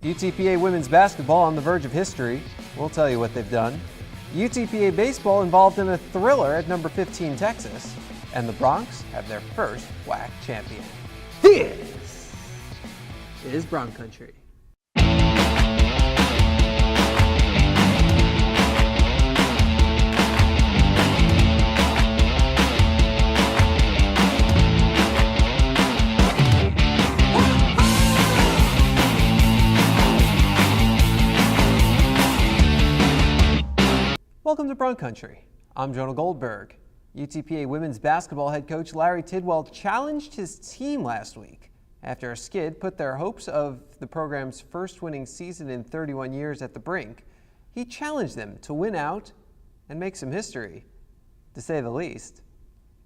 UTPA women's basketball on the verge of history. We'll tell you what they've done. UTPA baseball involved in a thriller at number 15 Texas. And the Broncs have their first WAC champion. This is Bronc Country. Welcome to Bronc Country. I'm Jonah Goldberg. UTPA women's basketball head coach Larry Tidwell challenged his team last week after a skid put their hopes of the program's first winning season in 31 years at the brink. He challenged them to win out and make some history, to say the least.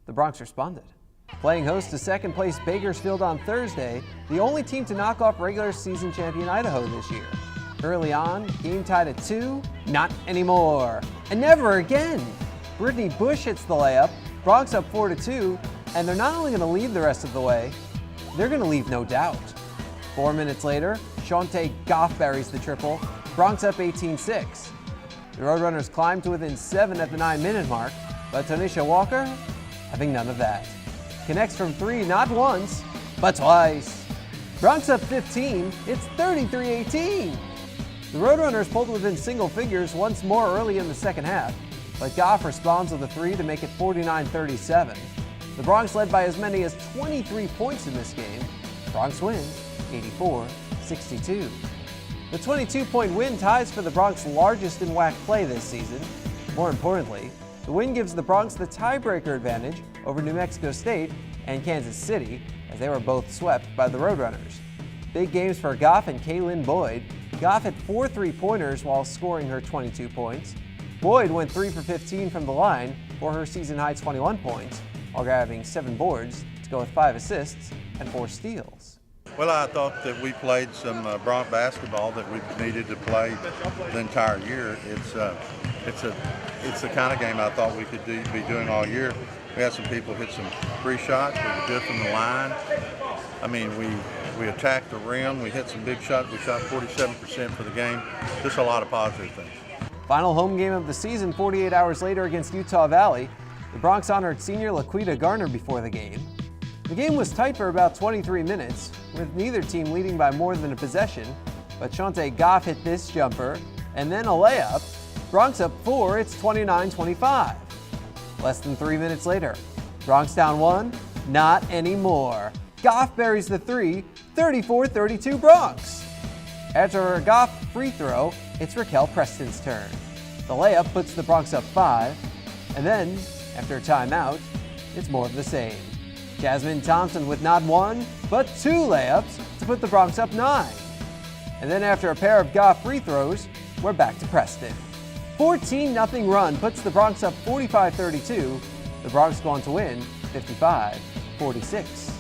The Broncs responded. Playing host to second place Bakersfield on Thursday, the only team to knock off regular season champion Idaho this year. Early on, game tied at 2, not anymore, and never again. Brittany Bush hits the layup, Broncs up 4-2, and they're not only going to lead the rest of the way, they're going to leave no doubt. 4 minutes later, Shawntae Goff buries the triple, Broncs up 18-6. The Roadrunners climb to within 7 at the 9-minute mark, but Tanisha Walker having none of that. Connects from 3 not once, but twice. Broncs up 15, it's 33-18. The Roadrunners pulled within single figures once more early in the second half, but Goff responds with a 3 to make it 49-37. The Broncs led by as many as 23 points in this game. Broncs win 84-62. The 22-point win ties for the Broncs' largest in WAC play this season. More importantly, the win gives the Broncs the tiebreaker advantage over New Mexico State and Kansas City, as they were both swept by the Roadrunners. Big games for Goff and Kaylin Boyd. Goff had 4 3-pointers while scoring her 22 points. Boyd went 3 for 15 from the line for her season-high 21 points, while grabbing 7 boards to go with 5 assists and 4 steals. Well, I thought that we played some Bronc basketball that we needed to play the entire year. It's the kind of game I thought we could be doing all year. We had some people hit some free shots. We were good from the line. I mean, we attacked the rim. We hit some big shots. We shot 47% for the game. Just a lot of positive things. Final home game of the season 48 hours later against Utah Valley. The Broncs honored senior LaQuita Garner before the game. The game was tight for about 23 minutes, with neither team leading by more than a possession, but Shawntae Goff hit this jumper, and then a layup. Broncs up 4, it's 29-25. Less than 3 minutes later, Broncs down 1, not anymore. Goff buries the 3, 34-32 Broncs. After a Goff free throw, it's Raquel Preston's turn. The layup puts the Broncs up 5, and then, after a timeout, it's more of the same. Jasmine Thompson with not 1, but 2 layups to put the Broncs up 9. And then after a pair of Goff free throws, we're back to Preston. 14-0 run puts the Broncs up 45-32. The Broncs go on to win 55-46.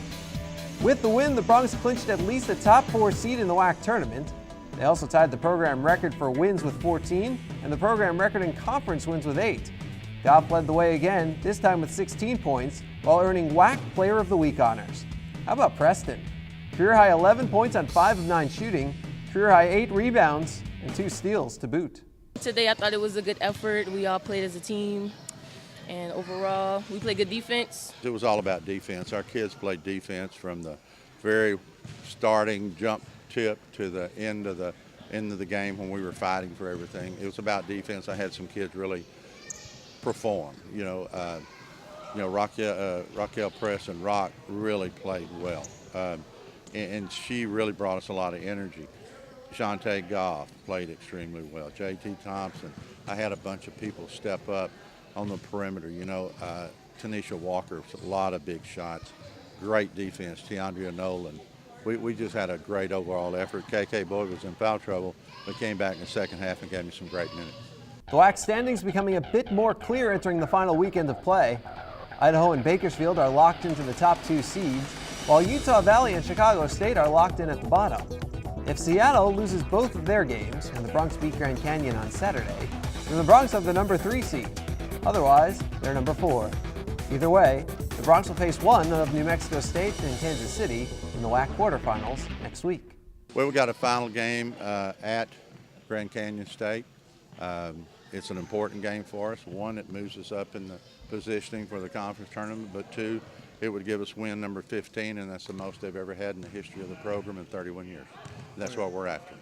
With the win, the Broncs clinched at least a top 4 seed in the WAC tournament. They also tied the program record for wins with 14 and the program record in conference wins with 8. Goff led the way again, this time with 16 points, while earning WAC Player of the Week honors. How about Preston? Career-high 11 points on 5 of 9 shooting, career-high 8 rebounds, and 2 steals to boot. Today I thought it was a good effort. We all played as a team, and overall we played good defense. It was all about defense. Our kids played defense from the very starting jump tip to the end of the game when we were fighting for everything. It was about defense. I had some kids really perform. Raquel Press and Rock really played well, and she really brought us a lot of energy. Shawntae Goff played extremely well. J.T. Thompson. I had a bunch of people step up on the perimeter. Tanisha Walker, a lot of big shots. Great defense. Tiandria Nolan. We just had a great overall effort. KK Boyd was in foul trouble, but came back in the second half and gave me some great minutes. The WAC standings becoming a bit more clear entering the final weekend of play. Idaho and Bakersfield are locked into the top 2 seeds, while Utah Valley and Chicago State are locked in at the bottom. If Seattle loses both of their games and the Broncs beat Grand Canyon on Saturday, then the Broncs have the number 3 seed. Otherwise, they're number 4. Either way, the Broncs will face one of New Mexico State and Kansas City in the WAC quarterfinals next week. Well, we got a final game at Grand Canyon State. It's an important game for us. One, it moves us up in the positioning for the conference tournament, but two, it would give us win number 15, and that's the most they've ever had in the history of the program in 31 years. That's what we're after.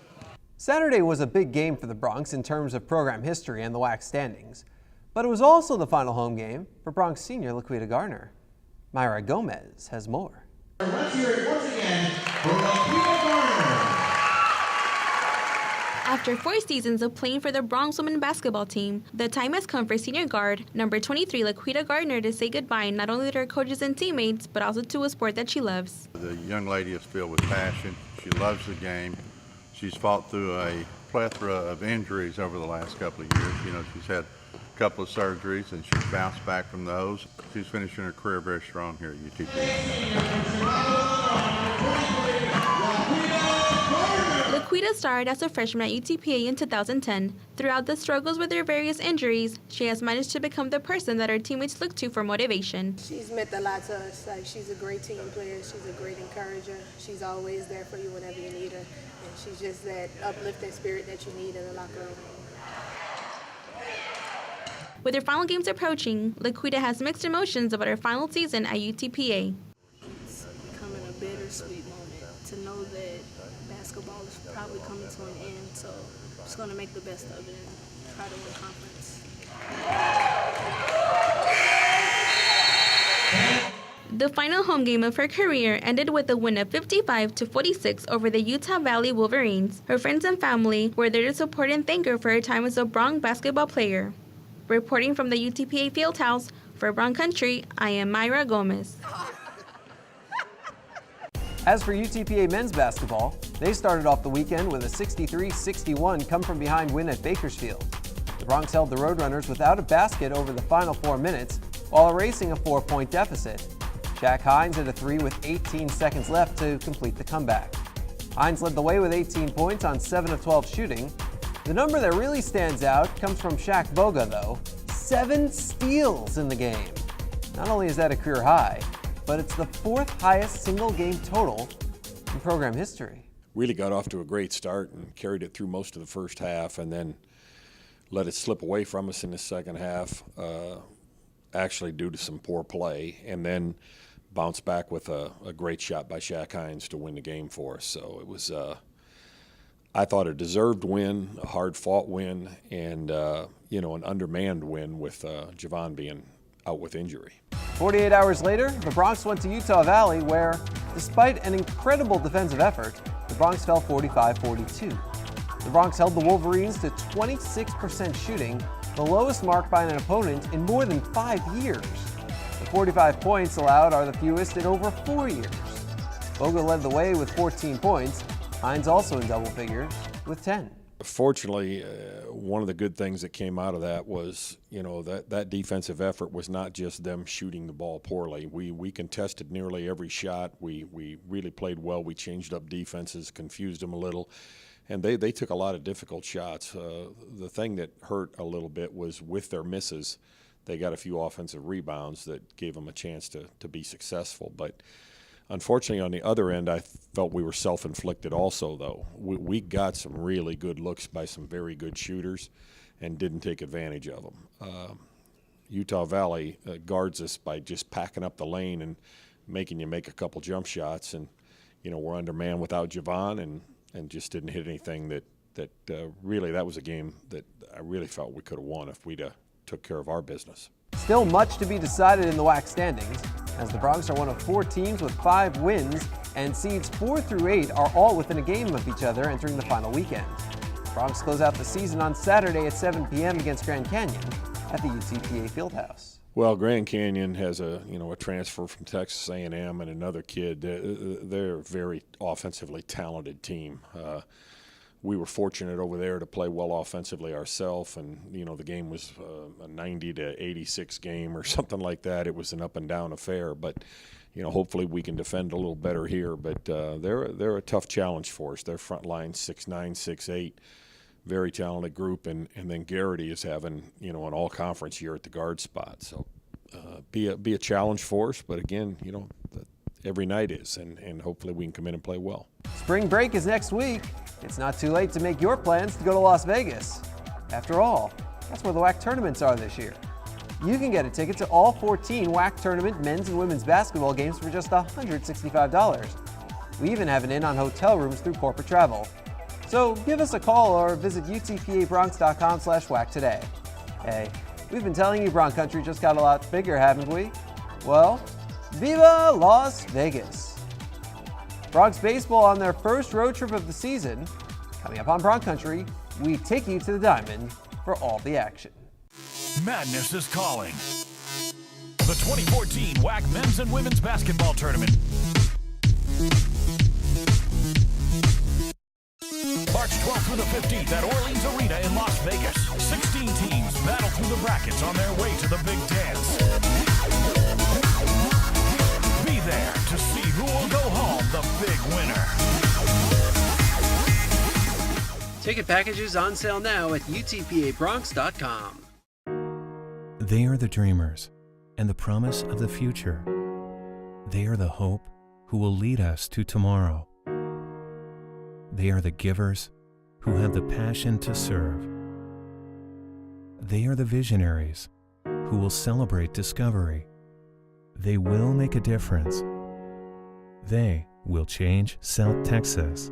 Saturday was a big game for the Broncs in terms of program history and the WAC standings, but it was also the final home game for Broncs senior LaQuita Garner. Myra Gomez has more. Let's hear it once again for LaQuita Garner. After 4 seasons of playing for the Broncs women's basketball team, the time has come for senior guard number 23 LaQuita Garner to say goodbye not only to her coaches and teammates, but also to a sport that she loves. The young lady is filled with passion. She loves the game. She's fought through a plethora of injuries over the last couple of years. You know, she's had a couple of surgeries and she's bounced back from those. She's finishing her career very strong here at UTPA. LaQuita started as a freshman at UTPA in 2010. Throughout the struggles with her various injuries, she has managed to become the person that her teammates look to for motivation. She's meant a lot to us. Like, she's a great team player. She's a great encourager. She's always there for you whenever you need her. And she's just that uplifting spirit that you need in the locker room. With her final games approaching, LaQuita has mixed emotions about her final season at UTPA. It's becoming a bittersweet moment to know that basketball is probably coming to an end. So I'm just going to make the best of it and try to win conference. The final home game of her career ended with a win of 55-46 over the Utah Valley Wolverines. Her friends and family were there to support and thank her for her time as a Bronc basketball player. Reporting from the UTPA Fieldhouse for Bronc Country, I am Myra Gomez. As for UTPA men's basketball, they started off the weekend with a 63-61 come-from-behind win at Bakersfield. The Broncs held the Roadrunners without a basket over the final 4 minutes while erasing a 4-point deficit. Shaq Hines hit a 3 with 18 seconds left to complete the comeback. Hines led the way with 18 points on 7 of 12 shooting. The number that really stands out comes from Shaq Boga, though. 7 steals in the game. Not only is that a career high, but it's the 4th highest single game total in program history. Really got off to a great start and carried it through most of the first half and then let it slip away from us in the second half, actually due to some poor play, and then bounced back with a great shot by Shaq Hines to win the game for us. So it was, I thought, a deserved win, a hard-fought win, and, an undermanned win with Javon being out with injury. 48 hours later, the Broncs went to Utah Valley where, despite an incredible defensive effort, the Broncs fell 45-42. The Broncs held the Wolverines to 26% shooting, the lowest mark by an opponent in more than 5 years. The 45 points allowed are the fewest in over 4 years. Boga led the way with 14 points. Hines also in double figures with 10. Fortunately, one of the good things that came out of that was, that defensive effort was not just them shooting the ball poorly. We contested nearly every shot. We really played well. We changed up defenses, confused them a little, and they took a lot of difficult shots. The thing that hurt a little bit was with their misses, they got a few offensive rebounds that gave them a chance to be successful. But unfortunately, on the other end, I felt we were self-inflicted also, though. We got some really good looks by some very good shooters and didn't take advantage of them. Utah Valley guards us by just packing up the lane and making you make a couple jump shots. And, we're undermanned without Javon and just didn't hit anything that really, that was a game that I really felt we could have won if we'd took care of our business. Still much to be decided in the WAC standings, as the Broncs are one of 4 teams with 5 wins, and seeds 4 through 8 are all within a game of each other entering the final weekend. The Broncs close out the season on Saturday at 7 p.m. against Grand Canyon at the UTPA Fieldhouse. Well, Grand Canyon has a transfer from Texas A&M and another kid. They're a very offensively talented team. We were fortunate over there to play well offensively ourselves, and the game was a 90-86 game or something like that. It was an up and down affair, but hopefully we can defend a little better here. But they're a tough challenge for us. Their front line 6'9", 6'8", very talented group, and then Garrity is having an all-conference year at the guard spot. So be a challenge for us, but again every night is, and hopefully we can come in and play well. Spring break is next week. It's not too late to make your plans to go to Las Vegas. After all, that's where the WAC tournaments are this year. You can get a ticket to all 14 WAC tournament men's and women's basketball games for just $165. We even have an in on hotel rooms through corporate travel. So give us a call or visit UTPABronx.com/WAC today. Hey, we've been telling you Bronc Country just got a lot bigger, haven't we? Well, viva Las Vegas! Bronx baseball on their first road trip of the season. Coming up on Bronc Country, we take you to the Diamond for all the action. Madness is calling. The 2014 WAC Men's and Women's Basketball Tournament. March 12th through the 15th at Orleans Arena in Las Vegas. 16 teams battle through the brackets on their way to the big dance. Be there to see who will go home the big winner. Ticket packages on sale now at UTPABronx.com. They are the dreamers and the promise of the future. They are the hope who will lead us to tomorrow. They are the givers who have the passion to serve. They are the visionaries who will celebrate discovery. They will make a difference. They will change South Texas.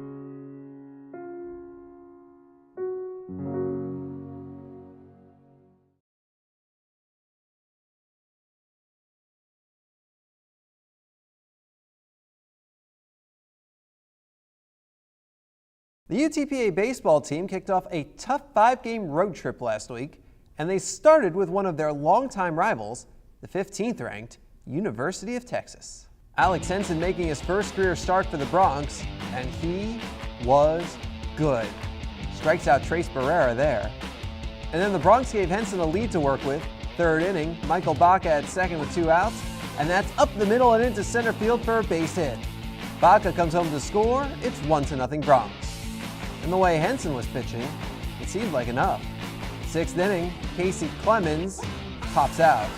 The UTPA baseball team kicked off a tough 5-game road trip last week, and they started with one of their longtime rivals, the 15th-ranked University of Texas. Alex Henson making his first career start for the Bronx, and he was good. Strikes out Trace Barrera there. And then the Bronx gave Henson a lead to work with. Third inning, Michael Baca at second with 2 outs, and that's up the middle and into center field for a base hit. Baca comes home to score. It's 1-0 Bronx. And the way Henson was pitching, it seemed like enough. 6th inning, Casey Clemens pops out.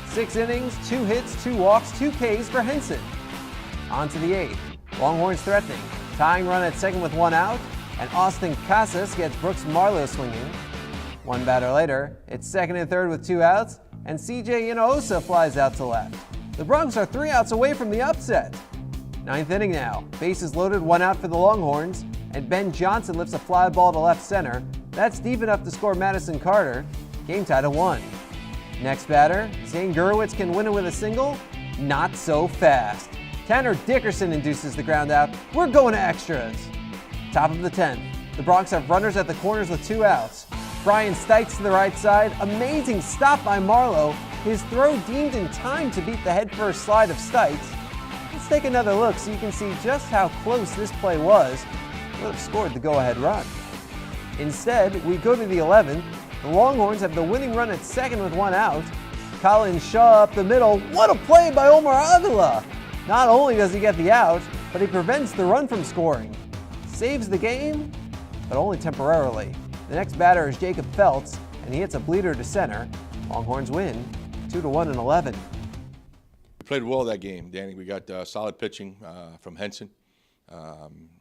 6 innings, 2 hits, 2 walks, 2 Ks for Henson. On to the 8th. Longhorns threatening. Tying run at second with 1 out, and Austin Casas gets Brooks Marlowe swinging. 1 batter later, it's second and third with 2 outs, and CJ Inoosa flies out to left. The Bronx are 3 outs away from the upset. 9th inning now. Bases loaded, 1 out for the Longhorns, and Ben Johnson lifts a fly ball to left center. That's deep enough to score Madison Carter. Game tied at 1. Next batter, Zane Gurwitz can win it with a single. Not so fast. Tanner Dickerson induces the ground out. We're going to extras. Top of the 10th. The Bronx have runners at the corners with 2 outs. Brian Stites to the right side. Amazing stop by Marlowe. His throw deemed in time to beat the head-first slide of Stites. Let's take another look so you can see just how close this play was. Would have scored the go-ahead run. Instead, we go to the 11th. The Longhorns have the winning run at second with 1 out. Colin Shaw up the middle. What a play by Omar Avila! Not only does he get the out, but he prevents the run from scoring. Saves the game, but only temporarily. The next batter is Jacob Feltz, and he hits a bleeder to center. Longhorns win 2-1 in 11. We played well that game, Danny. We got solid pitching from Henson.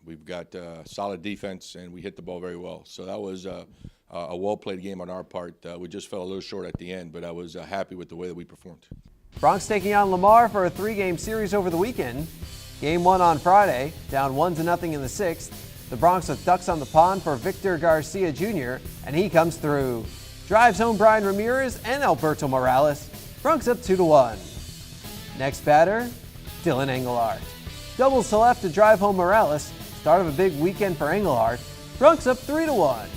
We've got solid defense, and we hit the ball very well. So that was a well-played game on our part. We just fell a little short at the end, but I was happy with the way that we performed. Bronx taking on Lamar for a 3-game series over the weekend. Game 1 on Friday, down 1-0 in the 6th. The Bronx with ducks on the pond for Victor Garcia Jr., and he comes through. Drives home Brian Ramirez and Alberto Morales. Bronx up 2-1. Next batter, Dylan Engelhardt. Doubles to left to drive home Morales. Start of a big weekend for Engelhardt. Bronx up 3-1.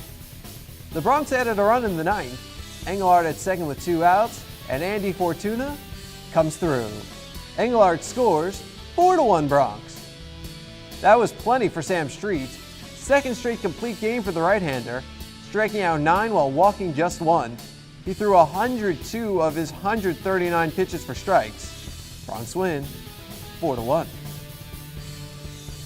The Bronx added a run in the 9th. Engelhardt at second with 2 outs, and Andy Fortuna comes through. Engelhardt scores 4-1 Bronx. That was plenty for Sam Street. Second straight complete game for the right-hander, striking out 9 while walking just 1. He threw 102 of his 139 pitches for strikes. Bronx win 4-1.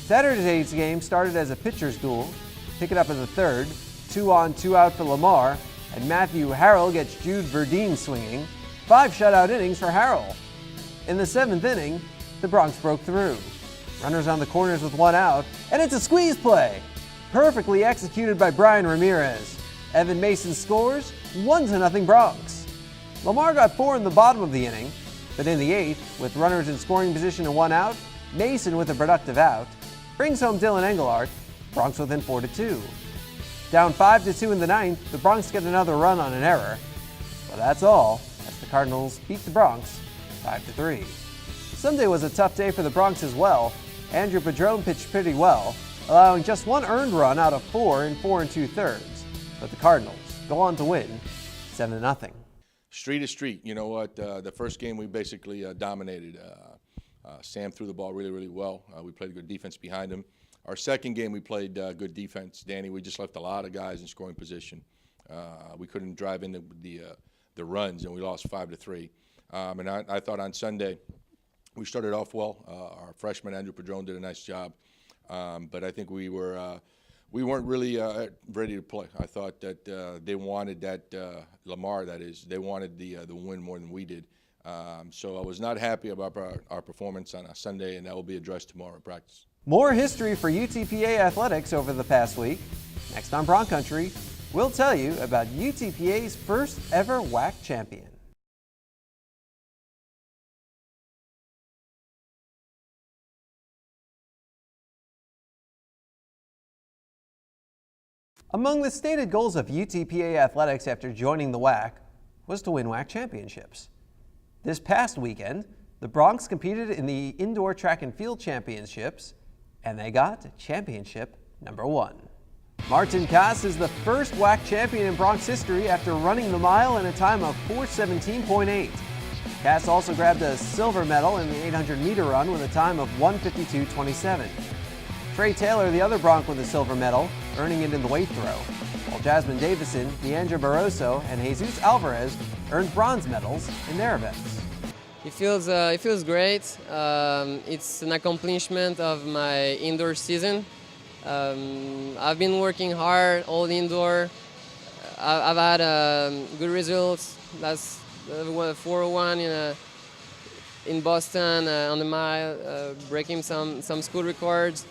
Saturday's game started as a pitcher's duel. Pick it up in the 3rd. 2 on, 2 out for Lamar, and Matthew Harrell gets Jude Verdeen swinging. 5 shutout innings for Harrell. In the 7th inning, the Broncs broke through. Runners on the corners with one out, and it's a squeeze play. Perfectly executed by Brian Ramirez. Evan Mason scores, 1-0 Broncs. Lamar got 4 in the bottom of the inning, but in the 8th, with runners in scoring position and one out, Mason with a productive out brings home Dylan Engelhardt, Broncs within 4-2. Down 5-2 in the 9th, the Broncs get another run on an error. But that's all, as the Cardinals beat the Broncs 5-3. Sunday was a tough day for the Broncs as well. Andrew Padron pitched pretty well, allowing just 1 earned run out of 4 in 4 2/3. But the Cardinals go on to win 7-0. Street is street. You know what? The first game we basically dominated. Sam threw the ball really, really well. We played good defense behind him. Our second game we played good defense. Danny, we just left a lot of guys in scoring position. We couldn't drive into the runs, and we lost 5-3. And I thought on Sunday we started off well. Our freshman Andrew Padron did a nice job, but I think we weren't really ready to play. I thought that they wanted that Lamar, that is, they wanted the win more than we did. So I was not happy about our performance on a Sunday, and that will be addressed tomorrow in practice. More history for UTPA athletics over the past week. Next on Bronc Country, we'll tell you about UTPA's first ever WAC champion. Among the stated goals of UTPA athletics after joining the WAC was to win WAC championships. This past weekend, the Broncs competed in the Indoor Track and Field Championships, and they got championship number 1. Martin Kass is the first WAC champion in Broncs history after running the mile in a time of 4:17.8. Kass also grabbed a silver medal in the 800-meter run with a time of 1:52.27. Trey Taylor, the other Bronc with a silver medal, earning it in the weight throw, while Jasmine Davison, Deandra Barroso, and Jesus Alvarez earned bronze medals in their events. It feels great. It's an accomplishment of my indoor season. I've been working hard all indoor. I've had good results. That's 4:01 in Boston on the mile, breaking some school records,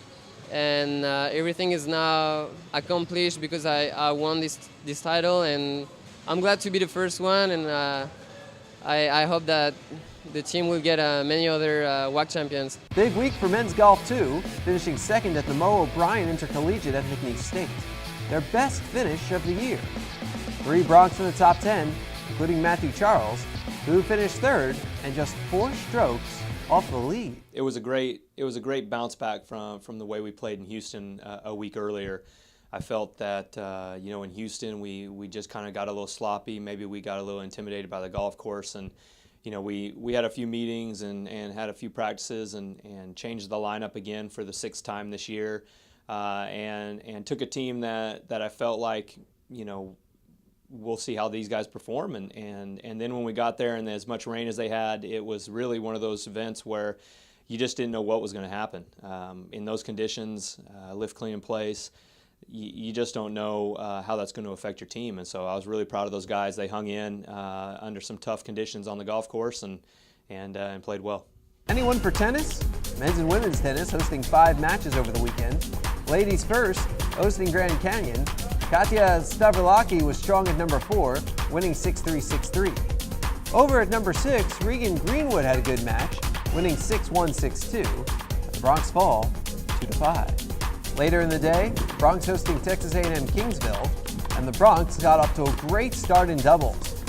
and everything is now accomplished because I won this title, and I'm glad to be the first one, and I hope that the team will get many other WAC champions. Big week for men's golf too, finishing second at the Mo O'Brien Intercollegiate at McNeese State. Their best finish of the year. 3 Broncs in the top 10, including Matthew Charles, who finished third and just 4 strokes off the lead. It was a great bounce back from the way we played in Houston a week earlier. I felt that in Houston we just kind of got a little sloppy. Maybe we got a little intimidated by the golf course, and we had a few meetings and had a few practices and changed the lineup again for the 6th time this year, and took a team that I felt like we'll see how these guys perform, and then when we got there and as much rain as they had, it was really one of those events where you just didn't know what was going to happen in those conditions. Lift, clean, in place. You just don't know how that's going to affect your team, and so I was really proud of those guys. They hung in under some tough conditions on the golf course and played well. Anyone for tennis? Men's and women's tennis hosting 5 matches over the weekend. Ladies first, hosting Grand Canyon. Katya Stavrolaki was strong at number 4, winning 6-3, 6-3. Over at number 6, Regan Greenwood had a good match, winning 6-1, 6-2. But the Broncs fall 2-5. Later in the day, Broncs hosting Texas A&M-Kingsville, and the Broncs got off to a great start in doubles.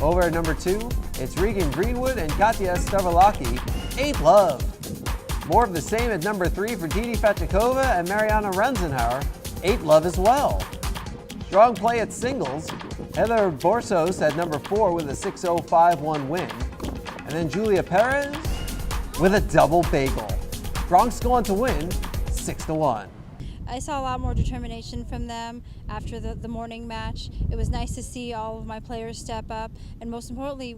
Over at number 2, it's Regan Greenwood and Katya Stavrolaki, 8 love. More of the same at number 3 for Didi Fatchakova and Mariana Ranzenhauer, 8 love as well. Strong play at singles, Heather Borsos at number 4 with a 6-0, 5-1 win. And then Julia Perez with a double bagel. Broncs go on to win 6-1. I saw a lot more determination from them after the morning match. It was nice to see all of my players step up, and most importantly,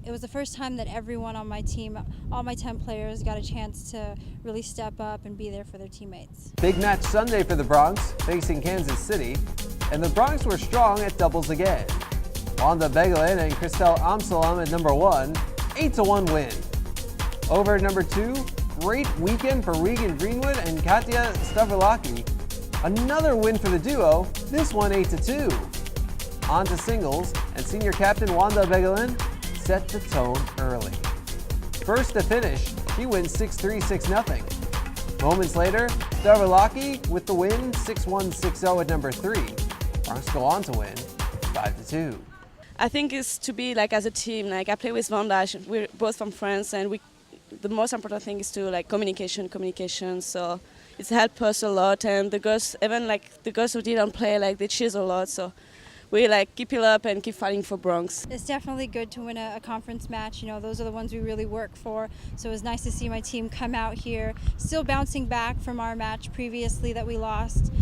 it was the first time that everyone on my team, all my 10 players, got a chance to really step up and be there for their teammates. Big match Sunday for the Broncs, facing Kansas City, and the Broncs were strong at doubles again. Wanda Begelin and Christelle Amsalam at number 1, 8-1 win. Over at number 2, great weekend for Regan Greenwood and Katya Stavrolaki. Another win for the duo, this one 8-2. On to singles, and senior captain Wanda Begalin set the tone early. First to finish, she wins 6-3, 6-0. Moments later, Stavrolaki with the win 6-1, 6-0 at number 3. Broncs go on to win 5-2. I think it's to be like as a team. Like I play with Wanda, we're both from France, and the most important thing is to like communication. So it's helped us a lot, and the girls, even like the girls who didn't play, like they cheers a lot. So we like keep it up and keep fighting for Broncs. It's definitely good to win a conference match. You know, those are the ones we really work for. So it was nice to see my team come out here, still bouncing back from our match previously that we lost.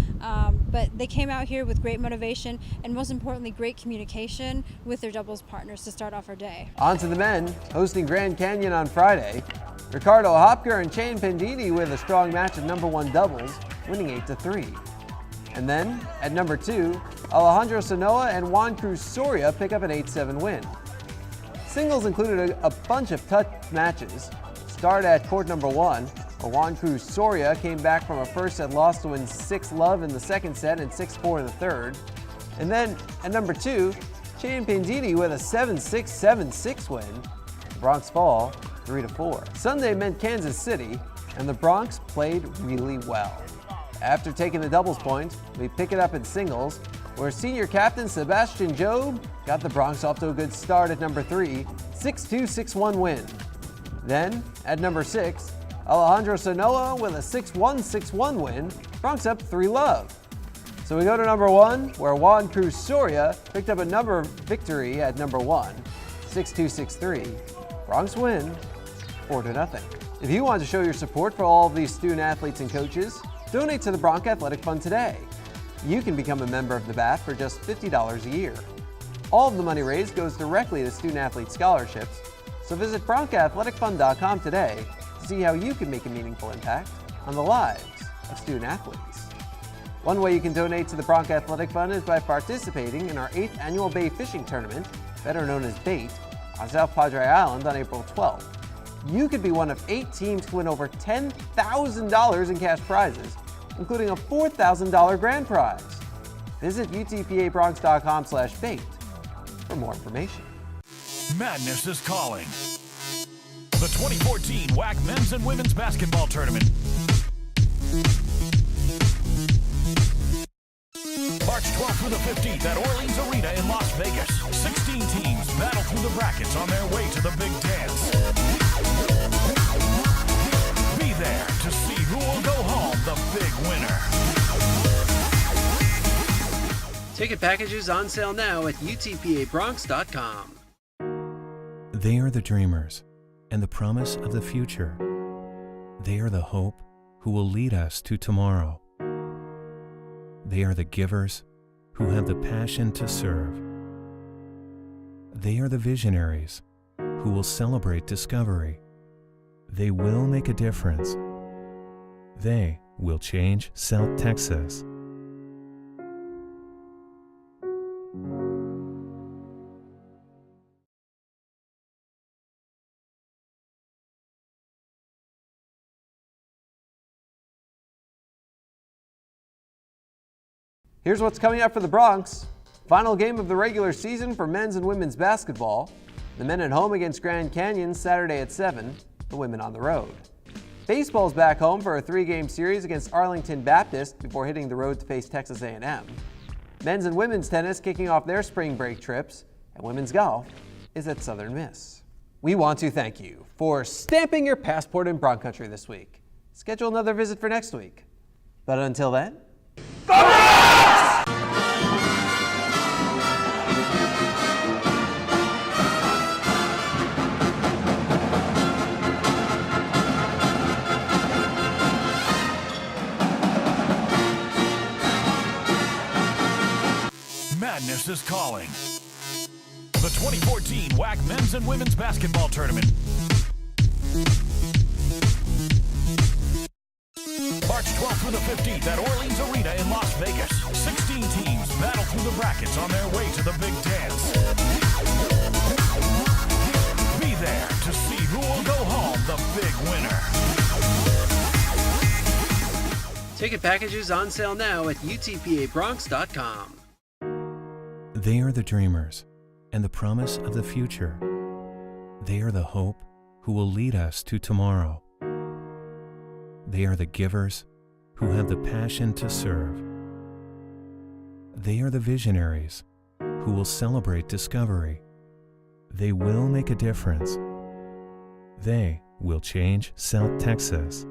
But they came out here with great motivation and most importantly, great communication with their doubles partners to start off our day. On to the men, hosting Grand Canyon on Friday. Ricardo Hopker and Shane Pendini with a strong match at number 1 doubles, winning 8-3. And then, at number 2, Alejandro Sanoa and Juan Cruz Soria pick up an 8-7 win. Singles included a bunch of tough matches. Start at court number 1, where Juan Cruz Soria came back from a first set loss to win 6-love in the second set and 6-4 in the third. And then, at number 2, Shane Pendini with a 7-6, 7-6 win. The Broncs fall 3-4. Sunday meant Kansas City, and the Broncs played really well. After taking the doubles point, we pick it up in singles, where senior captain Sebastian Job got the Broncs off to a good start at number 3, 6-2, 6-1 win. Then, at number 6, Alejandro Sanoa with a 6-1, 6-1 win, Broncs up 3-love. So we go to number 1, where Juan Cruz Soria picked up a number victory at number 1, 6-2, 6-3. Broncs win 4-0. If you want to show your support for all of these student athletes and coaches, donate to the Bronc Athletic Fund today. You can become a member of the BAF for just $50 a year. All of the money raised goes directly to student athlete scholarships, so visit BroncAthleticFund.com today to see how you can make a meaningful impact on the lives of student athletes. One way you can donate to the Bronc Athletic Fund is by participating in our 8th annual Bay Fishing Tournament, better known as BAIT, on South Padre Island on April 12th. You could be one of 8 teams to win over $10,000 in cash prizes, including a $4,000 grand prize. Visit UTPABronx.com/bait for more information. Madness is calling. The 2014 WAC Men's and Women's Basketball Tournament. March 12th through the 15th at Orleans Arena in Las Vegas. 16 teams battle through the brackets on their way to the big dance. Be there to see who will go home the big winner. Ticket packages on sale now at UTPABronx.com. They are the dreamers and the promise of the future. They are the hope who will lead us to tomorrow. They are the givers who have the passion to serve. They are the visionaries who will celebrate discovery. They will make a difference. They will change South Texas. Here's what's coming up for the Broncs. Final game of the regular season for men's and women's basketball. The men at home against Grand Canyon Saturday at 7, the women on the road. Baseball's back home for a 3-game series against Arlington Baptist before hitting the road to face Texas A&M. Men's and women's tennis kicking off their spring break trips, and women's golf is at Southern Miss. We want to thank you for stamping your passport in Bronc Country this week. Schedule another visit for next week. But until then, Madness is calling. The 2014 WAC Men's and Women's Basketball Tournament. March 12th through the 15th at Orleans Arena in Las Vegas. 16 teams battle through the brackets on their way to the big dance. Be there to see who will go home the big Ticket packages on sale now at UTPABronx.com. They are the dreamers and the promise of the future. They are the hope who will lead us to tomorrow. They are the givers who have the passion to serve. They are the visionaries who will celebrate discovery. They will make a difference. They will change South Texas.